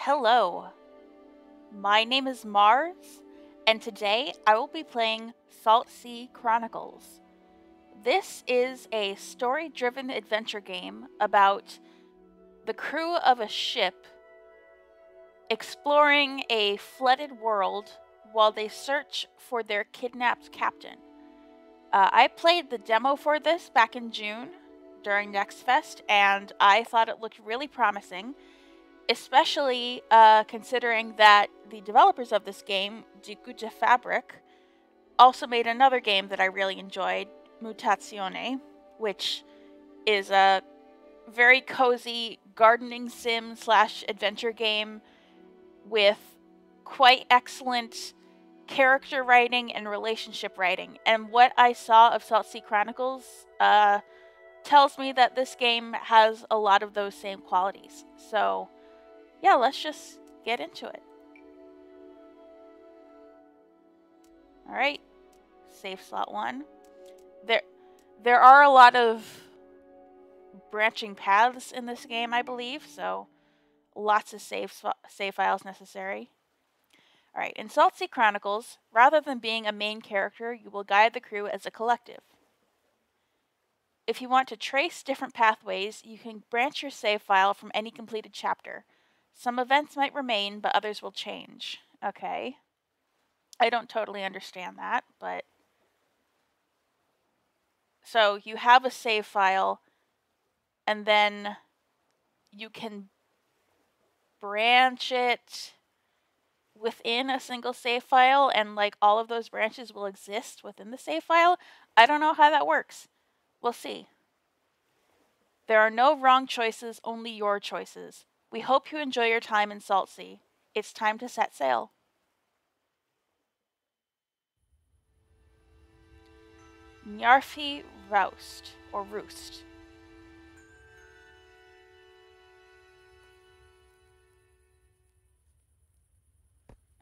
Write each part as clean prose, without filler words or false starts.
Hello, my name is Mars, and today I will be playing Saltsea Chronicles. This is a story-driven adventure game about the crew of a ship exploring a flooded world while they search for their kidnapped captain. I played the demo for this back in June during Next Fest, and I thought it looked really promising, especially considering that the developers of this game, Di Gute Fabric, also made another game that I really enjoyed, Mutazione, which is a very cozy gardening sim / adventure game with quite excellent character writing and relationship writing. And what I saw of Saltsea Chronicles tells me that this game has a lot of those same qualities. So yeah, let's just get into it. Alright, save slot 1. There are a lot of branching paths in this game, I believe, so lots of save files necessary. Alright, in Saltsea Chronicles, rather than being a main character, you will guide the crew as a collective. If you want to trace different pathways, you can branch your save file from any completed chapter. Some events might remain, but others will change. Okay. I don't totally understand that, but... So, you have a save file, and then you can branch it within a single save file, and like all of those branches will exist within the save file. I don't know how that works. We'll see. There are no wrong choices, only your choices. We hope you enjoy your time in Saltsea. It's time to set sail. Njarfi Roust, or Roost.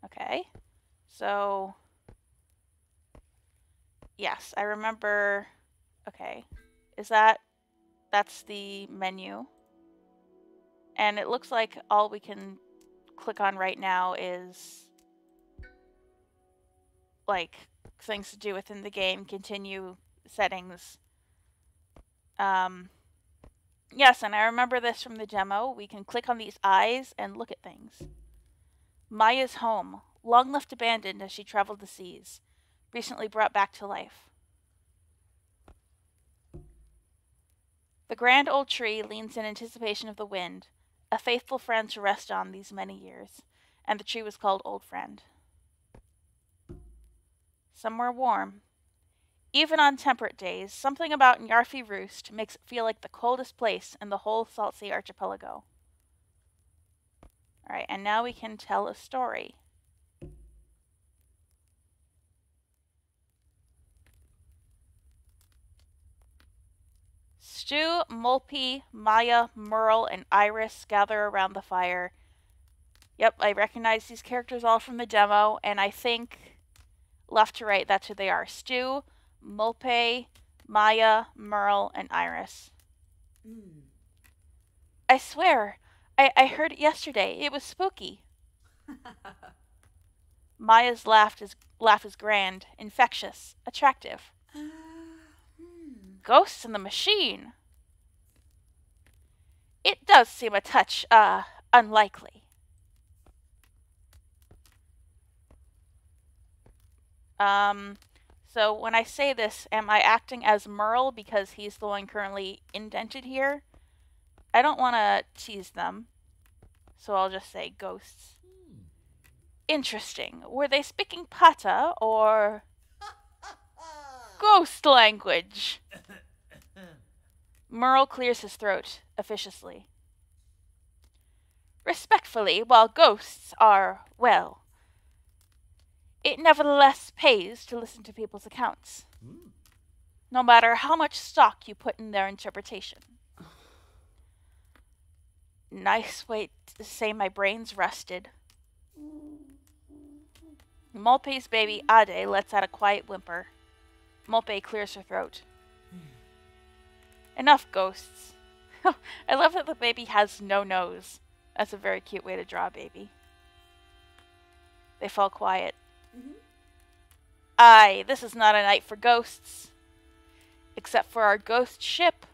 Okay, so... Yes, I remember... Okay, that's the menu. And it looks like all we can click on right now is like things to do within the game, continue settings. Yes, and I remember this from the demo. We can click on these eyes and look at things. Maja's home, long left abandoned as she traveled the seas, recently brought back to life. The grand old tree leans in anticipation of the wind, a faithful friend to rest on these many years, and the tree was called Old Friend. Somewhere warm. Even on temperate days, something about Njarfi Roost makes it feel like the coldest place in the whole Saltsea archipelago. Alright, and now we can tell a story. Stu, Mulpey, Maja, Merle, and Iris gather around the fire. Yep, I recognize these characters all from the demo, and I think left to right, that's who they are. Stu, Mulpey, Maja, Merle, and Iris. I swear, I heard it yesterday. It was spooky. Maya's laugh is grand, infectious, attractive. Ghosts in the machine. It does seem a touch, unlikely. So when I say this, am I acting as Merle because he's the one currently indented here? I don't want to tease them, so I'll just say ghosts. Interesting. Were they speaking Pata or ghost language? Merle clears his throat officiously. Respectfully, while ghosts are, well, it nevertheless pays to listen to people's accounts, no matter how much stock you put in their interpretation. Nice way to say my brain's rusted. Mulpey's baby Ade lets out a quiet whimper. Mulpey clears her throat. Enough ghosts. I love that the baby has no nose. That's a very cute way to draw a baby. They fall quiet. Aye, this is not a night for ghosts. Except for our ghost ship.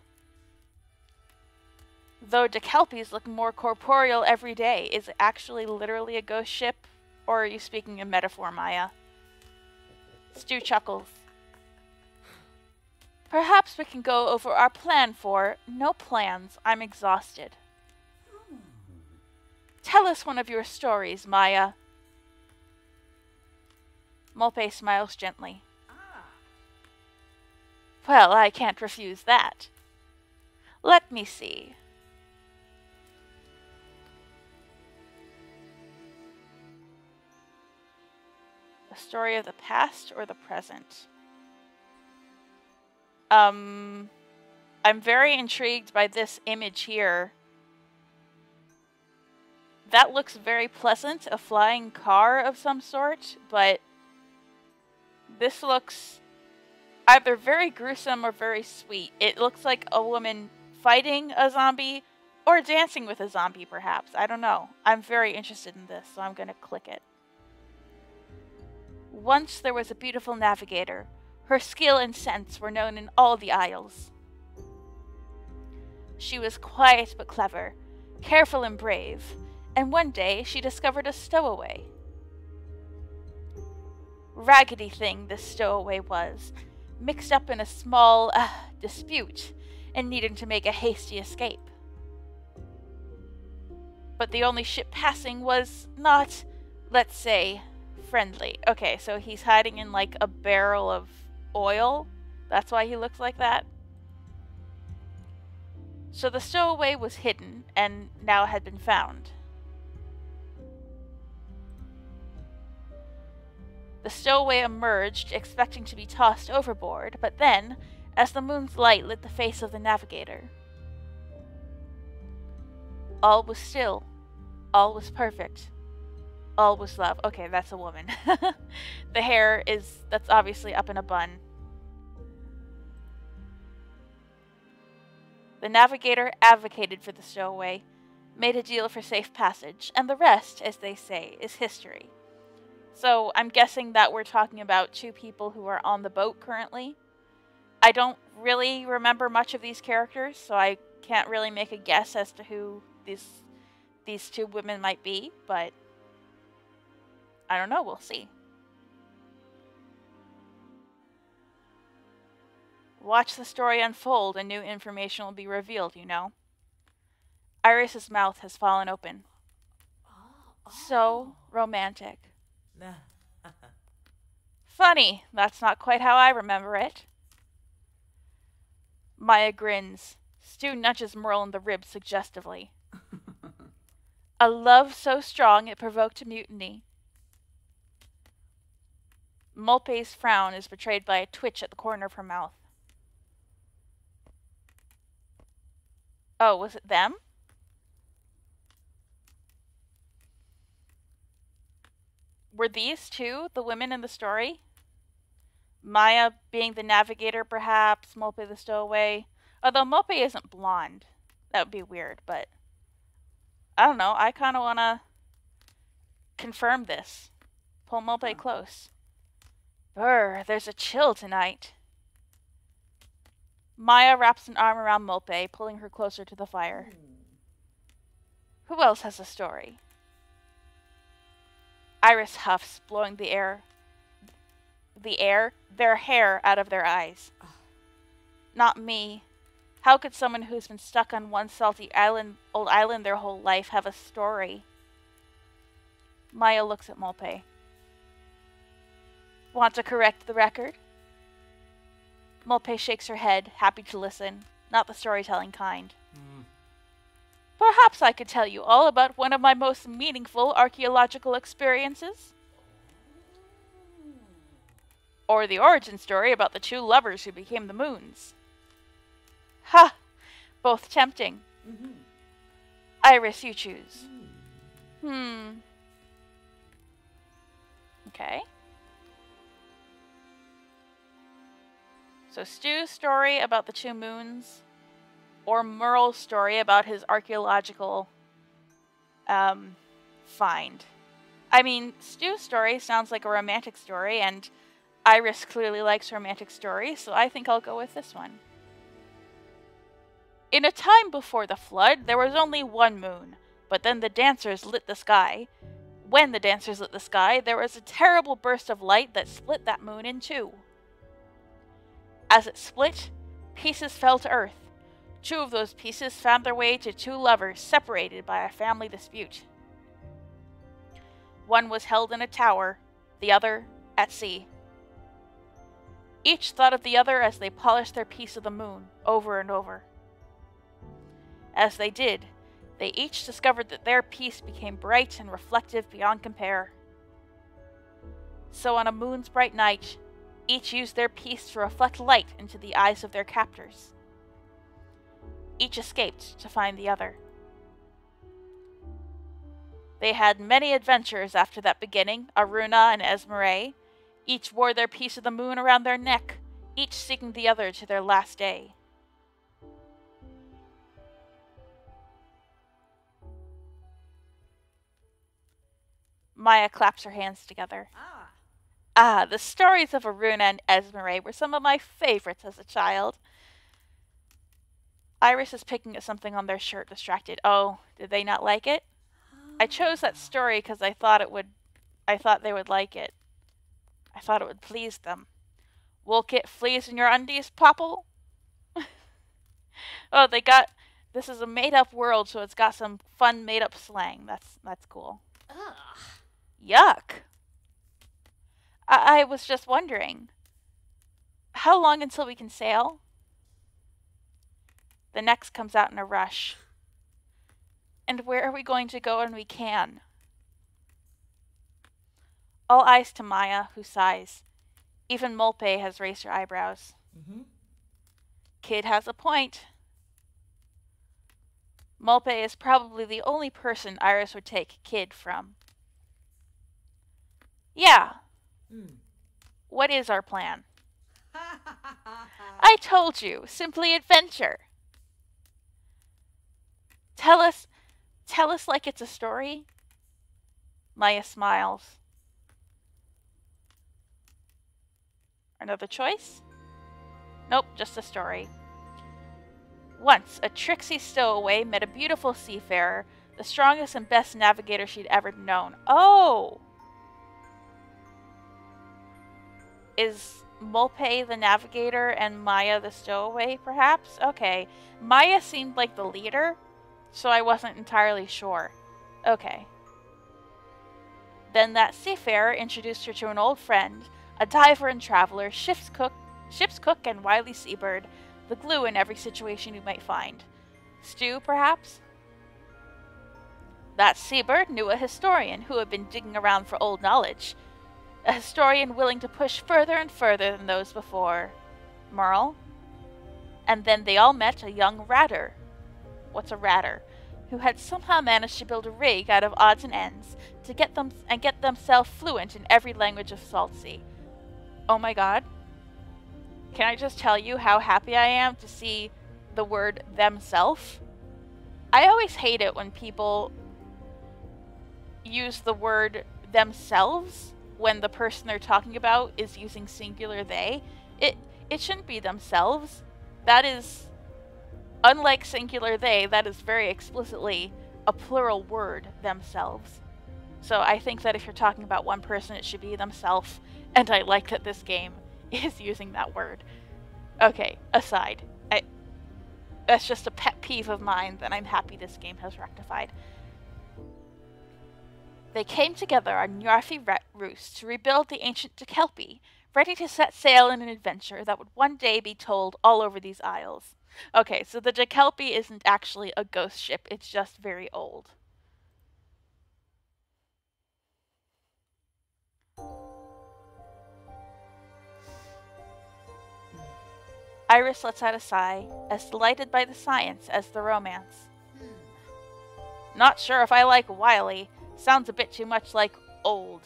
Though the Kelpies look more corporeal every day, is it actually literally a ghost ship? Or are you speaking in metaphor, Maya? Stu chuckles. Perhaps we can go over our plan for... No plans, I'm exhausted. Tell us one of your stories, Maya. Molpe smiles gently. Well, I can't refuse that. Let me see. A story of the past or the present? I'm very intrigued by this image here. That looks very pleasant, a flying car of some sort, but this looks either very gruesome or very sweet. It looks like a woman fighting a zombie or dancing with a zombie, perhaps. I don't know. I'm very interested in this, so I'm going to click it. Once there was a beautiful navigator. Her skill and sense were known in all the isles. She was quiet but clever, careful and brave, and one day she discovered a stowaway. Raggedy thing this stowaway was, mixed up in a small dispute and needing to make a hasty escape. But the only ship passing was not, let's say, friendly. Okay, so he's hiding in like a barrel of oil. That's why he looks like that. So the stowaway was hidden and now had been found. The stowaway emerged, expecting to be tossed overboard, but then, as the moon's light lit the face of the navigator, all was still. All was perfect. All was love. Okay, that's a woman. The hair that's obviously up in a bun. The navigator advocated for the stowaway, made a deal for safe passage, and the rest, as they say, is history. So I'm guessing that we're talking about two people who are on the boat currently. I don't really remember much of these characters, so I can't really make a guess as to who these two women might be, but I don't know, we'll see. Watch the story unfold and new information will be revealed, you know. Iris's mouth has fallen open. So romantic. Funny, that's not quite how I remember it. Maya grins. Stu nudges Merle in the ribs suggestively. A love so strong it provoked a mutiny. Molpe's frown is betrayed by a twitch at the corner of her mouth. Oh, was it them? Were these two the women in the story? Maya being the navigator, perhaps. Molpe the stowaway. Although Molpe isn't blonde. That would be weird, but... I don't know. I kind of want to confirm this. Pull Molpe close. Brr, there's a chill tonight. Maya wraps an arm around Molpe, pulling her closer to the fire. Who else has a story? Iris huffs, blowing their hair out of their eyes. Not me. How could someone who's been stuck on one salty old island their whole life have a story? Maya looks at Molpe. Want to correct the record? Molpe shakes her head, happy to listen, not the storytelling kind. Perhaps I could tell you all about one of my most meaningful archaeological experiences. Or the origin story about the two lovers who became the moons. Ha! Both tempting. Iris, you choose. Okay. So Stu's story about the two moons, or Merle's story about his archaeological find. I mean, Stu's story sounds like a romantic story, and Iris clearly likes romantic stories, so I think I'll go with this one. In a time before the flood, there was only one moon, but then the dancers lit the sky. When the dancers lit the sky, there was a terrible burst of light that split that moon in two. As it split, pieces fell to earth. 2 of those pieces found their way to 2 lovers separated by a family dispute. One was held in a tower, the other at sea. Each thought of the other as they polished their piece of the moon over and over. As they did, they each discovered that their piece became bright and reflective beyond compare. So on a moon's bright night, each used their piece to reflect light into the eyes of their captors. Each escaped to find the other. They had many adventures after that beginning, Aruna and Esmeralda. Each wore their piece of the moon around their neck, each seeking the other to their last day. Maja claps her hands together. The stories of Aruna and Esmeralda were some of my favorites as a child. Iris is picking at something on their shirt, distracted. Oh, did they not like it? I chose that story because I thought they would like it. I thought it would please them. Will get fleas in your undies, Popple? Oh, this is a made-up world, so it's got some fun made-up slang. That's cool. Ugh. Yuck. I was just wondering, how long until we can sail? The next comes out in a rush. And where are we going to go when we can? All eyes to Maja, who sighs. Even Molpe has raised her eyebrows. Kid has a point. Molpe is probably the only person Iris would take Kid from. Yeah. What is our plan? I told you, simply adventure. Tell us like it's a story. Maja smiles. Another choice? Nope, just a story. Once, a tricksy stowaway met a beautiful seafarer, the strongest and best navigator she'd ever known. Oh! Is Molpe the navigator and Maja the stowaway, perhaps? Okay. Maja seemed like the leader, so I wasn't entirely sure. Okay. Then that seafarer introduced her to an old friend, a diver and traveler, ship's cook and wily seabird, the glue in every situation you might find. Stu, perhaps? That seabird knew a historian who had been digging around for old knowledge. A historian willing to push further and further than those before. Merle? And then they all met a young ratter. What's a ratter? Who had somehow managed to build a rig out of odds and ends to get themselves fluent in every language of Saltsea. Oh my god. Can I just tell you how happy I am to see the word themself? I always hate it when people use the word themselves when the person they're talking about is using singular they. It shouldn't be themselves. That is, unlike singular they, that is very explicitly a plural word, themselves. So I think that if you're talking about one person, it should be themselves, and I like that this game is using that word. Okay, aside. That's just a pet peeve of mine that I'm happy this game has rectified. They came together on Njarfi Roost to rebuild the ancient Kelpie, ready to set sail in an adventure that would one day be told all over these isles. Okay, so the Kelpie isn't actually a ghost ship, it's just very old. Iris lets out a sigh, as delighted by the science as the romance. Not sure if I like wily. Sounds a bit too much like old.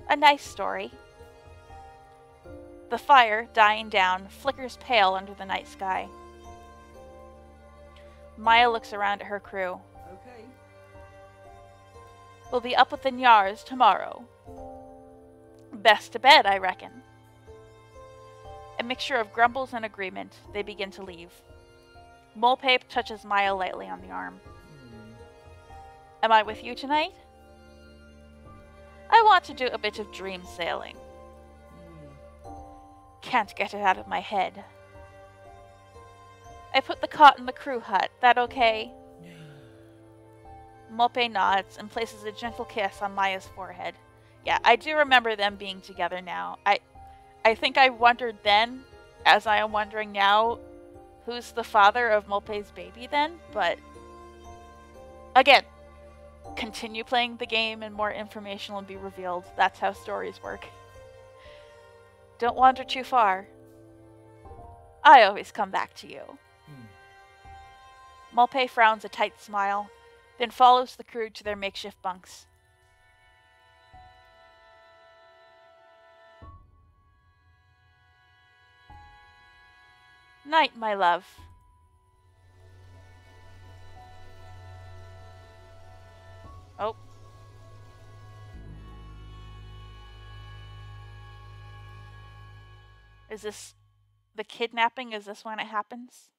A nice story. The fire, dying down, flickers pale under the night sky. Maja looks around at her crew. Okay. We'll be up with the Nyars tomorrow. Best to bed, I reckon. A mixture of grumbles and agreement, they begin to leave. Molpape touches Maja lightly on the arm. Am I with you tonight? I want to do a bit of dream sailing. Can't get it out of my head. I put the cot in the crew hut. That okay? Molpe nods and places a gentle kiss on Maya's forehead. Yeah, I do remember them being together now. I think I wondered then, as I am wondering now, who's the father of Molpe's baby then? But, again, continue playing the game and more information will be revealed. That's how stories work. Don't wander too far. I always come back to you. Molpe frowns a tight smile, then follows the crew to their makeshift bunks. Night, my love. Oh. Is this the kidnapping? Is this when it happens?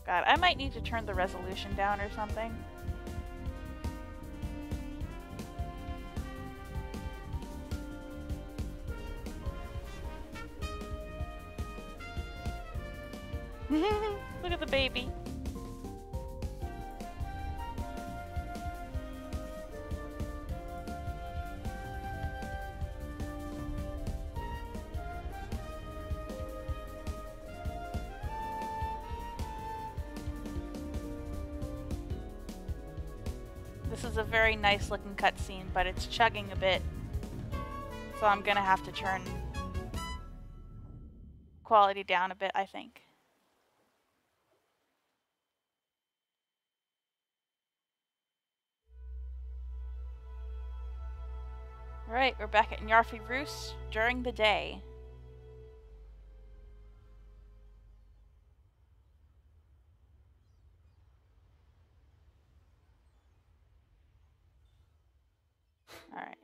God, I might need to turn the resolution down or something. Look at the baby. This is a very nice looking cutscene, but it's chugging a bit. So I'm gonna have to turn quality down a bit, I think. Alright, we're back at Nyarfi Roost during the day. Alright.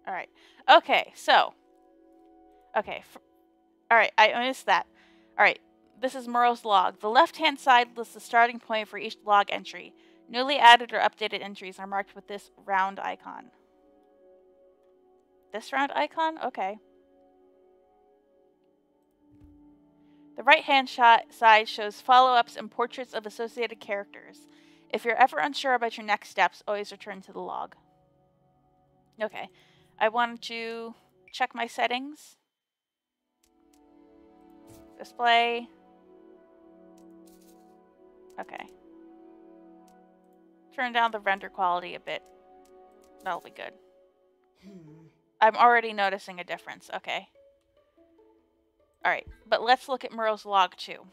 Alright. Okay, so. Okay. Alright, I missed that. Alright, this is Murrow's log. The left-hand side lists the starting point for each log entry. Newly added or updated entries are marked with this round icon. This round icon? Okay. The right-hand side shows follow-ups and portraits of associated characters. If you're ever unsure about your next steps, always return to the log. Okay. I want to check my settings. Display. Okay. Turn down the render quality a bit. That'll be good. I'm already noticing a difference. Okay. Alright, but let's look at Murrow's log too.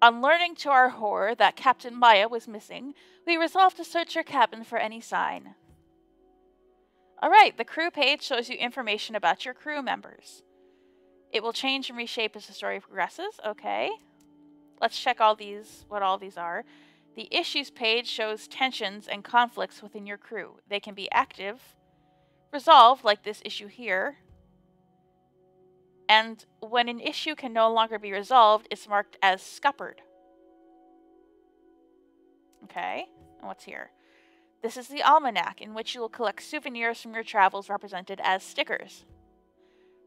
On learning to our horror that Captain Maja was missing, we resolved to search your cabin for any sign. Alright, the crew page shows you information about your crew members. It will change and reshape as the story progresses. Okay. Let's check what all these are. The issues page shows tensions and conflicts within your crew. They can be active, resolved, like this issue here. And when an issue can no longer be resolved, it's marked as scuppered. Okay, and what's here? This is the almanac, in which you will collect souvenirs from your travels represented as stickers.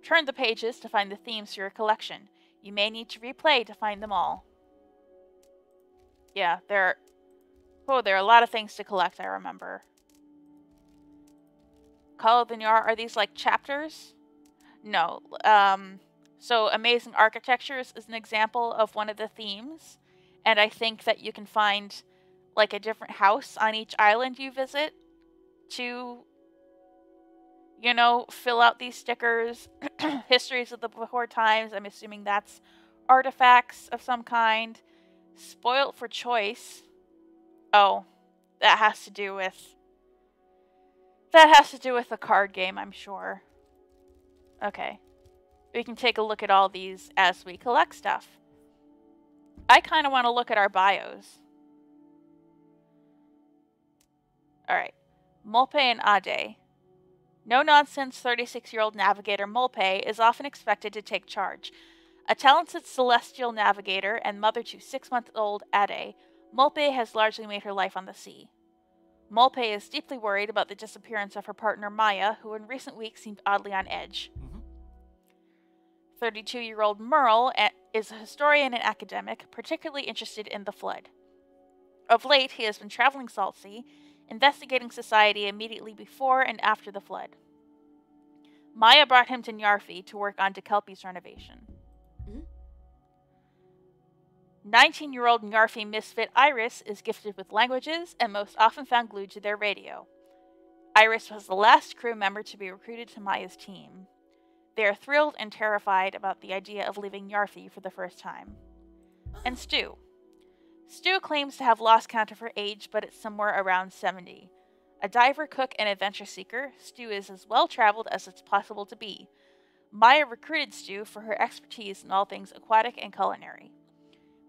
Turn the pages to find the themes for your collection. You may need to replay to find them all. Yeah, there are a lot of things to collect, I remember. Call of the Nyar, are these like chapters? No. So Amazing Architectures is an example of one of the themes. And I think that you can find like a different house on each island you visit to, you know, fill out these stickers. Histories of the before times. I'm assuming that's artifacts of some kind. Spoilt for choice. Oh, that has to do with the card game, I'm sure. Okay. We can take a look at all these as we collect stuff. I kind of want to look at our bios. Alright. Molpe and Ade. No-nonsense 36-year-old navigator Molpe is often expected to take charge. A talented celestial navigator and mother to 6-month-old Ade, Molpe has largely made her life on the sea. Molpe is deeply worried about the disappearance of her partner Maja, who in recent weeks seemed oddly on edge. 32-year-old Merle is a historian and academic, particularly interested in the flood. Of late, he has been traveling Saltsea, investigating society immediately before and after the flood. Maja brought him to Njarfi to work on Kelpie's renovation. 19-year-old Njarfi misfit Iris is gifted with languages and most often found glued to their radio. Iris was the last crew member to be recruited to Maya's team. They are thrilled and terrified about the idea of leaving Njarfi for the first time. And Stu. Stu claims to have lost count of her age, but it's somewhere around 70. A diver, cook, and adventure seeker, Stu is as well-traveled as it's possible to be. Maja recruited Stu for her expertise in all things aquatic and culinary.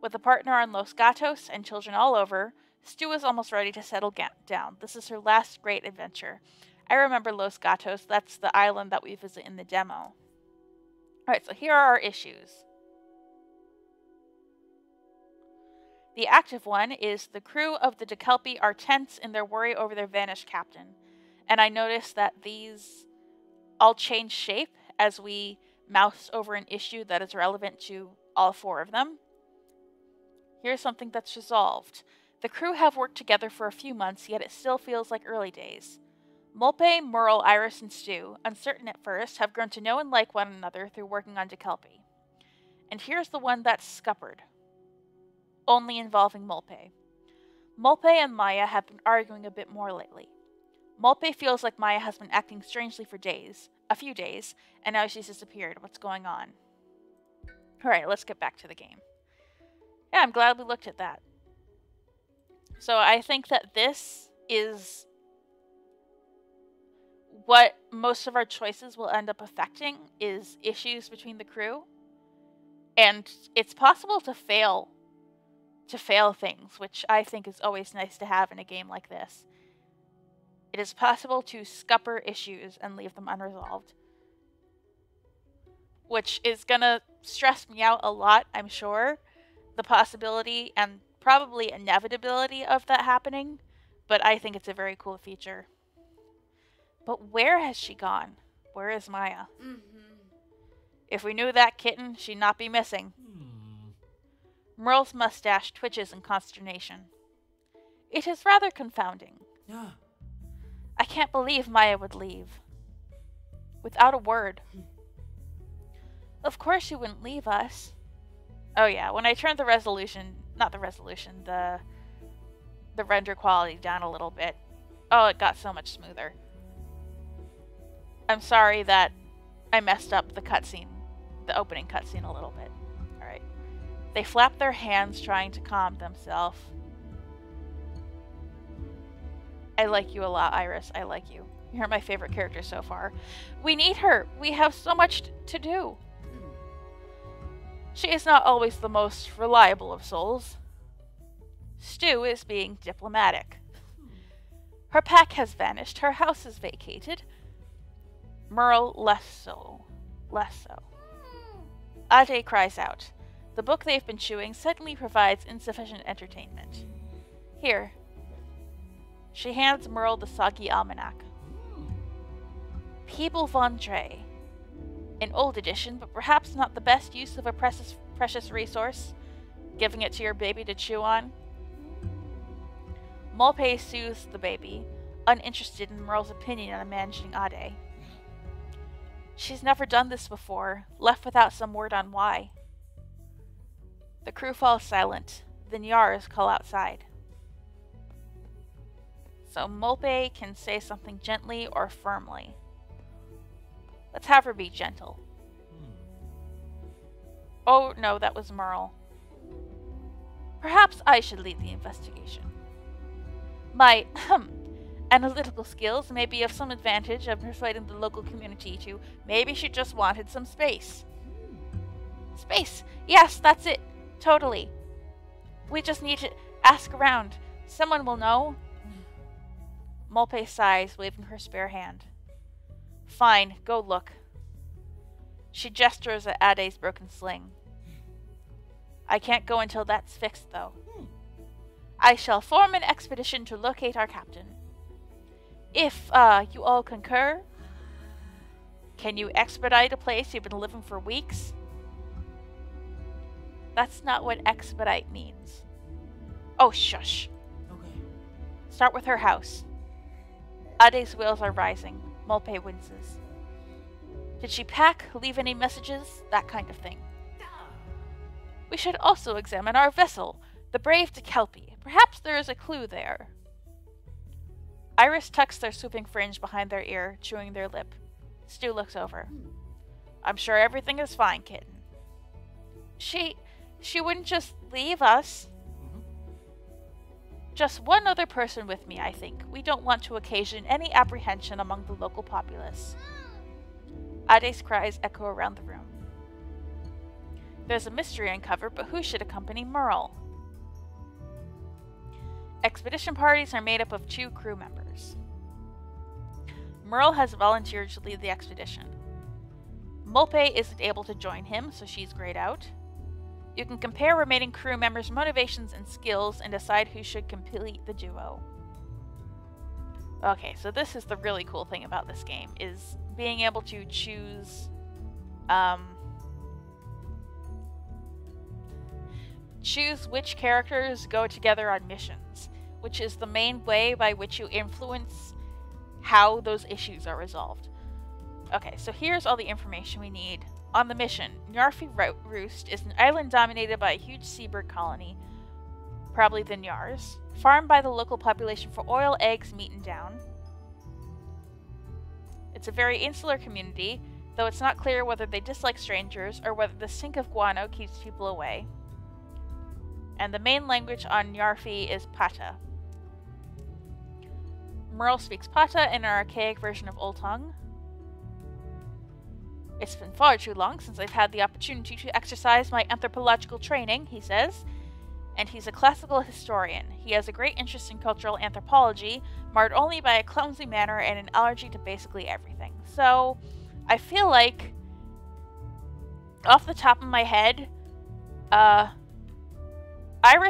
With a partner on Los Gatos and children all over, Stu is almost ready to settle down. This is her last great adventure. I remember Los Gatos. That's the island that we visit in the demo. Alright, so here are our issues. The active one is the crew of the Kelpie are tense in their worry over their vanished captain. And I noticed that these all change shape as we mouse over an issue that is relevant to all 4 of them. Here's something that's resolved. The crew have worked together for a few months, yet it still feels like early days. Molpe, Merle, Iris, and Stu, uncertain at first, have grown to know and like one another through working on Kelpie. And here's the one that's scuppered. Only involving Molpe. Molpe and Maja have been arguing a bit more lately. Molpe feels like Maja has been acting strangely for a few days, and now she's disappeared. What's going on? Alright, let's get back to the game. Yeah, I'm glad we looked at that. So I think that this is what most of our choices will end up affecting, is issues between the crew. And it's possible to fail things, which I think is always nice to have in a game like this. It is possible to scupper issues and leave them unresolved, which is gonna stress me out a lot, I'm sure. The possibility and probably inevitability of that happening, but I think it's a very cool feature. But where has she gone? Where is Maja? If we knew that kitten, she'd not be missing. Merle's mustache twitches in consternation. It is rather confounding. I can't believe Maja would leave. Without a word. Of course she wouldn't leave us. Oh yeah, when I turned the render quality down a little bit, oh, it got so much smoother. I'm sorry that I messed up the cutscene, the opening cutscene a little bit. Alright. They flap their hands trying to calm themselves. I like you a lot, Iris. I like you. You're my favorite character so far. We need her. We have so much to do. She is not always the most reliable of souls. Stu is being diplomatic. Her pack has vanished. Her house is vacated. Merle, less so. Ade cries out. The book they've been chewing suddenly provides insufficient entertainment. Here. She hands Merle the soggy almanac. People von Dre. An old edition, but perhaps not the best use of a precious resource. Giving it to your baby to chew on. Molpe soothes the baby, uninterested in Merle's opinion on managing Ade. She's never done this before, left without some word on why. The crew falls silent. The Nyars call outside. So Molpe can say something gently or firmly. Let's have her be gentle. Oh, no, that was Merle. Perhaps I should lead the investigation. My, analytical skills may be of some advantage of persuading the local community to maybe she just wanted some space. Space! Yes, that's it! Totally. We just need to ask around. Someone will know. Molpe sighs, waving her spare hand. Fine, go look. She gestures at Ade's broken sling. I can't go until that's fixed, though. I shall form an expedition to locate our captain. If, you all concur, can you expedite a place you've been living for weeks? That's not what expedite means. Oh, shush. Okay. Start with her house. Ade's wheels are rising. Molpe winces. Did she pack, leave any messages, that kind of thing? We should also examine our vessel, the brave Kelpie. Perhaps there is a clue there. Iris tucks their swooping fringe behind their ear, chewing their lip. Stu looks over. I'm sure everything is fine, kitten. She wouldn't just leave us. Just one other person with me, I think. We don't want to occasion any apprehension among the local populace. Ade's cries echo around the room. There's a mystery uncovered, but who should accompany Merle? Expedition parties are made up of 2 crew members. Merle has volunteered to lead the expedition. Molpe isn't able to join him, so she's grayed out. You can compare remaining crew members' motivations and skills and decide who should complete the duo. Okay, so this is the really cool thing about this game, is being able to choose which characters go together on missions, which is the main way by which you influence how those issues are resolved. Okay, so here's all the information we need. On the mission, Nyarfi Roost is an island dominated by a huge seabird colony, probably the Nyars, farmed by the local population for oil, eggs, meat, and down. It's a very insular community, though it's not clear whether they dislike strangers or whether the stink of guano keeps people away. And the main language on Nyarfi is Pata. Merle speaks Pata, an archaic version of Old Tongue. It's been far too long since I've had the opportunity to exercise my anthropological training, he says. And he's a classical historian. He has a great interest in cultural anthropology, marred only by a clumsy manner and an allergy to basically everything. So, I feel like, off the top of my head, Iris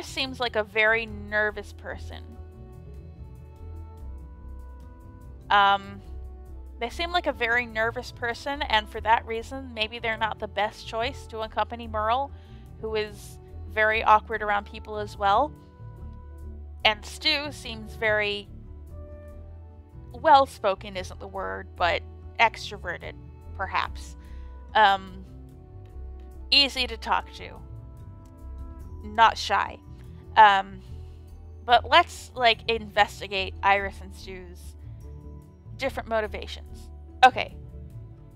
seems like a very nervous person. They seem like a very nervous person, and for that reason, maybe they're not the best choice to accompany Merle, who is very awkward around people as well. And Stu seems very well-spoken isn't the word, but extroverted, perhaps. Easy to talk to. Not shy. But let's, investigate Iris and Stu's different motivations. Okay.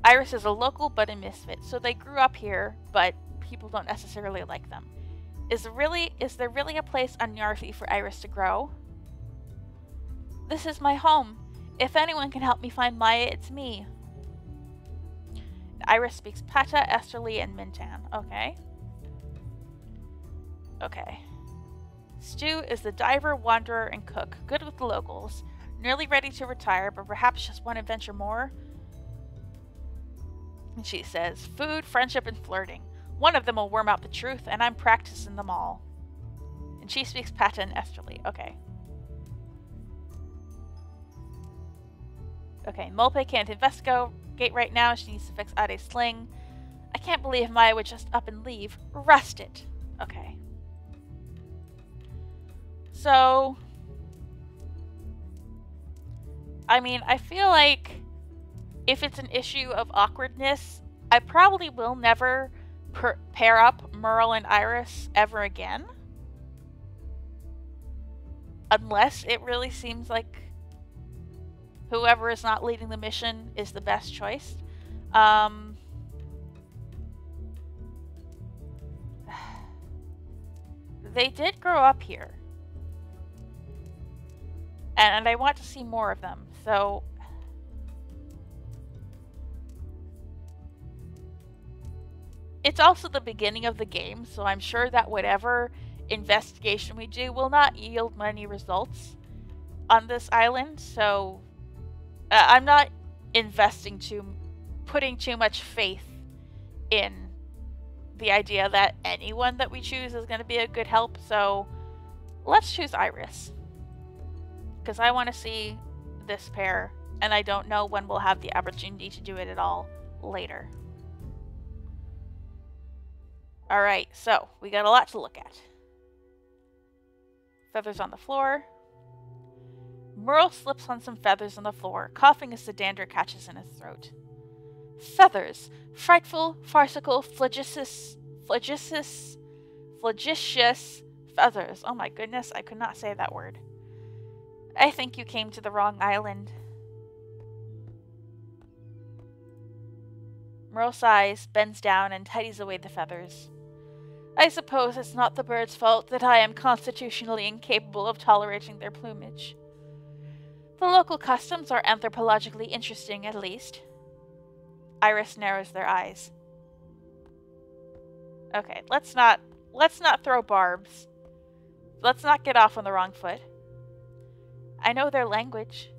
Iris is a local but a misfit, so they grew up here, but people don't necessarily like them. Is there really a place on Nyarfi for Iris to grow? This is my home. If anyone can help me find Maya, it's me. Iris speaks Pata, Esterly, and Mintan. Okay. Okay. Stu is the diver, wanderer, and cook, good with the locals, nearly ready to retire, but perhaps just one adventure more. And she says, food, friendship, and flirting. One of them will worm out the truth, and I'm practicing them all. And she speaks Pata and Esterly. Okay. Okay, Molpe can't investigate right now. She needs to fix Ade's sling. I can't believe Maya would just up and leave. Rust it. Okay. So, I mean, I feel like if it's an issue of awkwardness, I probably will never pair up Merle and Iris ever again. Unless it really seems like whoever is not leading the mission is the best choice. They did grow up here. And I want to see more of them, so... It's also the beginning of the game, so I'm sure that whatever investigation we do will not yield many results on this island, so I'm not putting too much faith in the idea that anyone that we choose is going to be a good help, so let's choose Iris. Because I want to see this pair, and I don't know when we'll have the opportunity to do it at all later. Alright, so we got a lot to look at. Feathers on the floor. Merle slips on some feathers on the floor, coughing as the dander catches in his throat. Feathers. Frightful, farcical, flagitious feathers. Oh my goodness, I could not say that word. I think you came to the wrong island. Merle sighs, bends down, and tidies away the feathers. I suppose it's not the birds' fault that I am constitutionally incapable of tolerating their plumage. The local customs are anthropologically interesting, at least. Iris narrows their eyes. Okay, let's not throw barbs. Let's not get off on the wrong foot. I know their language.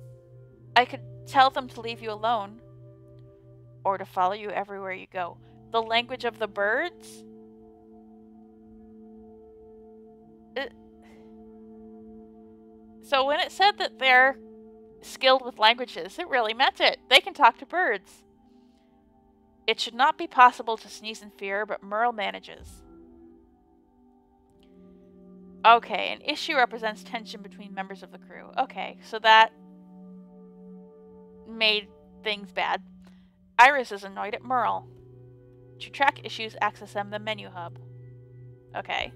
I could tell them to leave you alone. Or to follow you everywhere you go. The language of the birds? So when it said that they're skilled with languages, it really meant it. They can talk to birds. It should not be possible to sneeze in fear, but Merle manages. Okay, an issue represents tension between members of the crew. Okay, so that made things bad. Iris is annoyed at Merle. To track issues, access them the menu hub. Okay,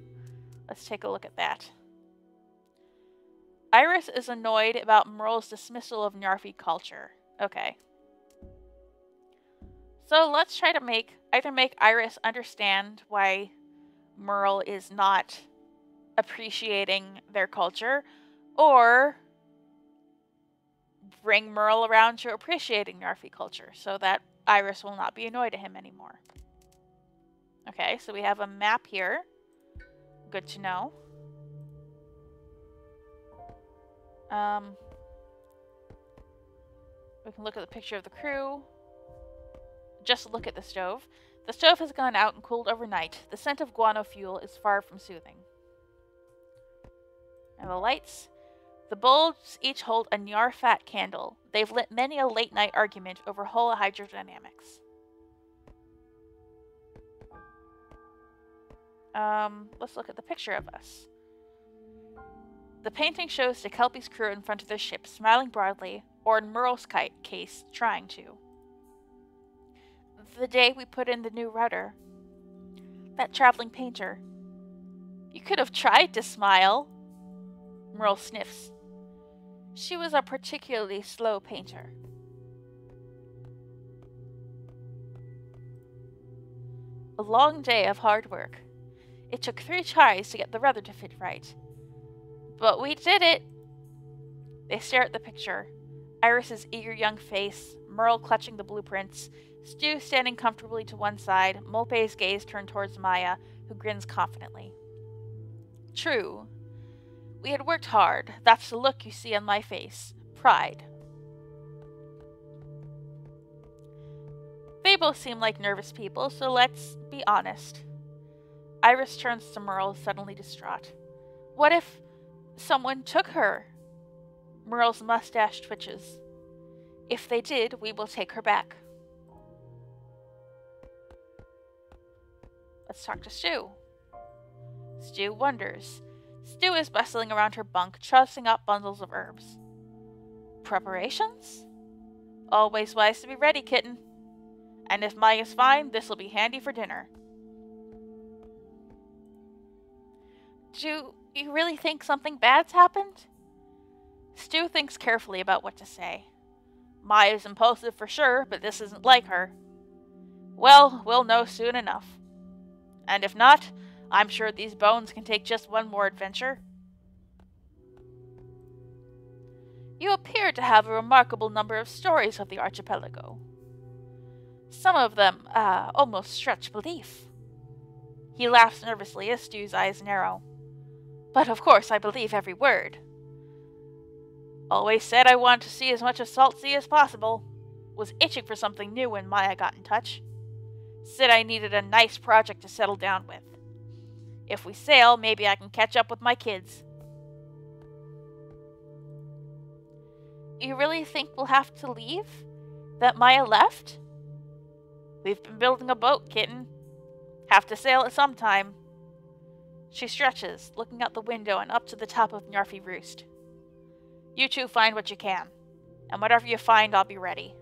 let's take a look at that. Iris is annoyed about Merle's dismissal of Nyarfi culture. Okay. So let's try to either make Iris understand why Merle is not appreciating their culture, or bring Merle around to appreciating Nyarfi culture so that Iris will not be annoyed at him anymore. Okay, so we have a map here. Good to know. We can look at the picture of the crew. Just look at the stove. The stove has gone out and cooled overnight. The scent of guano fuel is far from soothing. And the lights. The bulbs each hold a Nyar-fat candle. They've lit many a late-night argument over whole hydrodynamics. Let's look at the picture of us. The painting shows the Kelpie's crew in front of their ship, smiling broadly, or in Merle's case, trying to. The day we put in the new rudder. That traveling painter. You could have tried to smile. Merle sniffs. She was a particularly slow painter. A long day of hard work. It took 3 tries to get the rudder to fit right. But we did it! They stare at the picture. Iris's eager young face, Merle clutching the blueprints, Stu standing comfortably to one side, Molpe's gaze turned towards Maja, who grins confidently. True. We had worked hard. That's the look you see on my face. Pride. They both seem like nervous people, so let's be honest. Iris turns to Merle, suddenly distraught. What if someone took her? Merle's mustache twitches. If they did, we will take her back. Let's talk to Stu. Stu wonders. Stu is bustling around her bunk, trussing up bundles of herbs. Preparations? Always wise to be ready, kitten. And if Maya's fine, this'll be handy for dinner. Do you really think something bad's happened? Stu thinks carefully about what to say. Maya's impulsive for sure, but this isn't like her. Well, we'll know soon enough. And if not, I'm sure these bones can take just one more adventure. You appear to have a remarkable number of stories of the archipelago. Some of them, almost stretch belief. He laughs nervously as Stu's eyes narrow. But of course I believe every word. Always said I wanted to see as much of Saltsea as possible. Was itching for something new when Maya got in touch. Said I needed a nice project to settle down with. If we sail, maybe I can catch up with my kids. You really think we'll have to leave? That Maya left? We've been building a boat, kitten. Have to sail at some time. She stretches, looking out the window and up to the top of Nyarfi Roost. You two find what you can, and whatever you find, I'll be ready.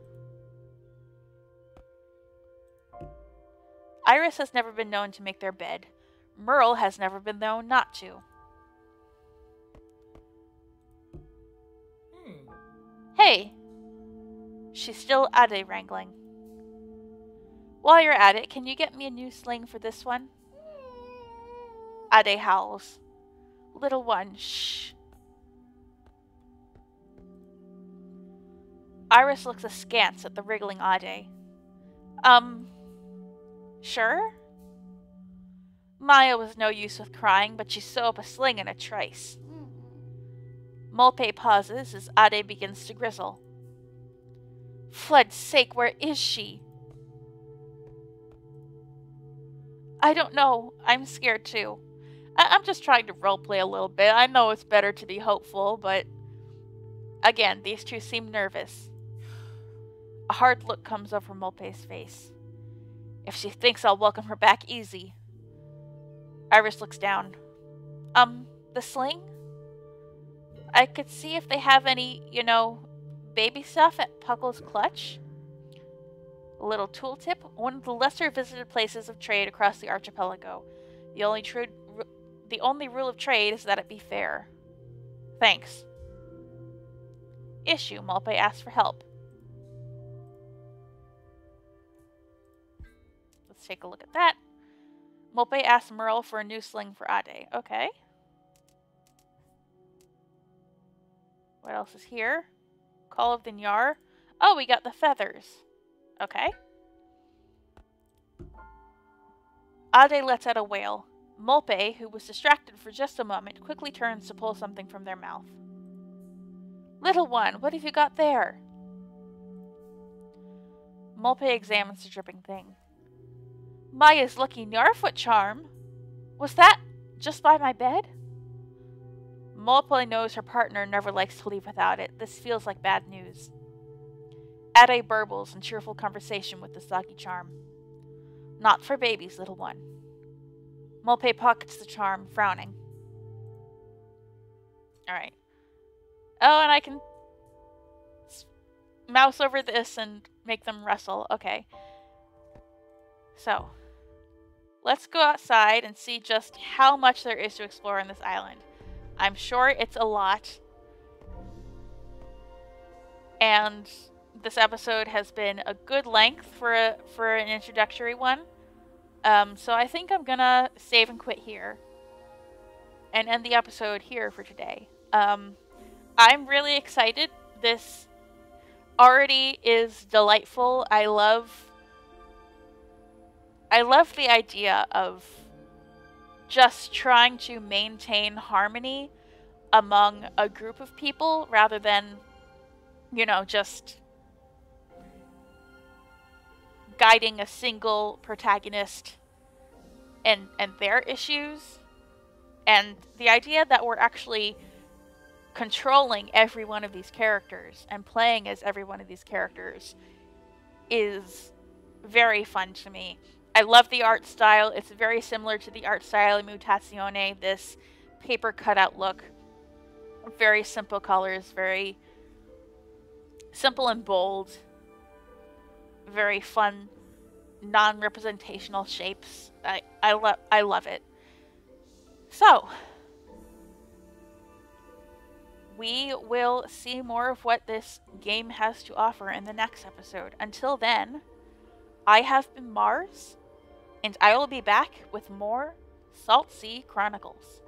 Iris has never been known to make their bed. Merle has never been known not to. Hey! She's still Ade wrangling. While you're at it, can you get me a new sling for this one? Ade howls. Little one, shh. Iris looks askance at the wriggling Ade. Sure? Maya was no use with crying, but she sew up a sling in a trice. Mulpe pauses as Ade begins to grizzle. Fled's sake, where is she? I don't know. I'm scared too. I'm just trying to roleplay a little bit. I know it's better to be hopeful, but again, these two seem nervous. A hard look comes over Mulpe's face. If she thinks I'll welcome her back easy. Iris looks down. The sling? I could see if they have any, baby stuff at Puckle's Clutch. A little tooltip, one of the lesser visited places of trade across the archipelago. The only rule of trade is that it be fair. Thanks. Issue, Mulpe asks for help. Let's take a look at that. Mulpe asks Merle for a new sling for Ade. Okay. What else is here? Call of the Nyar. Oh, we got the feathers. Okay. Ade lets out a wail. Mulpe, who was distracted for just a moment, quickly turns to pull something from their mouth. Little one, what have you got there? Mulpe examines the dripping thing. Maya's lucky Nyarfoot charm. Was that just by my bed? Mulpe knows her partner never likes to leave without it. This feels like bad news. Ade burbles in cheerful conversation with the soggy charm. Not for babies, little one. Mulpe pockets the charm, frowning. Alright. Oh, and I can mouse over this and make them wrestle. Okay. So, let's go outside and see just how much there is to explore on this island. I'm sure it's a lot. And this episode has been a good length for an introductory one. So I think I'm gonna save and quit here. And end the episode here for today. I'm really excited. This already is delightful. I love the idea of just trying to maintain harmony among a group of people rather than, just guiding a single protagonist and their issues. And the idea that we're actually controlling every one of these characters and playing as every one of these characters is very fun to me. I love the art style. It's very similar to the art style in Mutazione, this paper cutout look. Very simple colors, very simple and bold. Very fun, non-representational shapes. I love it. So, we will see more of what this game has to offer in the next episode. Until then, I have been Mars, and I will be back with more Saltsea Chronicles.